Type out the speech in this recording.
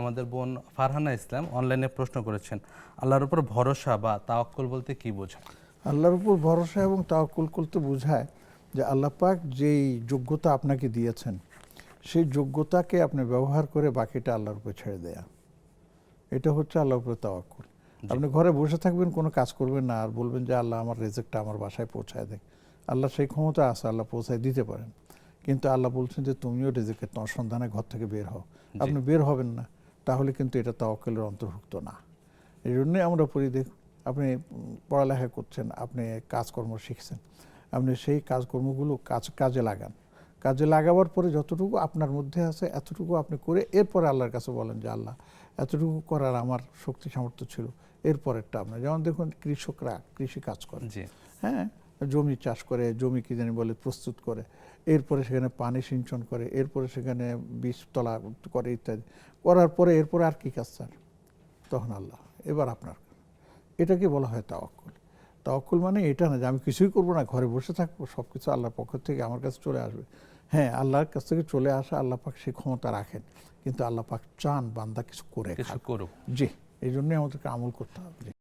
আমাদের বোন ফারহানা ইসলাম অনলাইনে প্রশ্ন করেছেন, আল্লাহর উপর ভরসা বা তাওয়াক্কুল বলতে কি বোঝায়? আল্লাহর উপর ভরসা এবং তাওয়াক্কুল করতে বোঝায় যে আল্লাহ পাক যেই যোগ্যতা আপনাকে দিয়েছেন সেই যোগ্যতাকে আপনি ব্যবহার করে বাকিটা আল্লাহর উপর ছেড়ে দেয়া। এটা হচ্ছে আল্লাহর উপর তাওয়াক্কুল। আপনি ঘরে বসে থাকবেন, কোনো কাজ করবেন না, আর বলবেন যে আল্লাহ আমার রিজিকটা আমার বাসায় পৌঁছায় দেয়। আল্লাহ সেই ক্ষমতা আছে, আল্লাহ পৌঁছায় দিতে পারেন, কিন্তু আল্লাহ বলছেন যে তুমিও রিজিকের সন্ধানে ঘর থেকে বের হও। আপনি বের হবেন না, তাহলে কিন্তু এটা তাওয়াক্কুলের অন্তর্ভুক্ত না। এই জন্যই আমরা পড়ি, দেখ আপনি পড়ালেখা করছেন, আপনি কাজকর্ম শিখছেন, আপনি সেই কাজকর্মগুলো কাজে লাগান। কাজে লাগাবার পরে যতটুকু আপনার মধ্যে আছে এতটুকু আপনি করে এরপরে আল্লাহর কাছে বলেন যে আল্লাহ এতটুকু করার আমার শক্তি সামর্থ্য ছিল, এরপরেরটা আপনার। যেমন দেখুন কৃষকরা কৃষি কাজ করে, হ্যাঁ, জমি চাষ করে, জমি কি জানি বলে প্রস্তুত করে, এরপরে সেখানে পানি সিঞ্চন করে, এরপরে সেখানে বীজ তলা করে ইত্যাদি করার পরে এরপরে আর কি কাজ স্যার? তখন আল্লাহ এবার আপনার। এটাকে বলা হয় তাওয়াক্কুল। তাওয়াক্কুল মানে এটা না যে আমি কিছুই করবো না, ঘরে বসে থাকবো, সব কিছু আল্লাহর পক্ষ থেকে আমার কাছে চলে আসবে। হ্যাঁ, আল্লাহর কাছ থেকে চলে আসা আল্লাহ পাক সেই ক্ষমতা রাখেন, কিন্তু আল্লাহ পাক চান বান্দা কিছু করে কিছু করুক। জি, এই জন্যই আমাদেরকে আমল করতে হবে।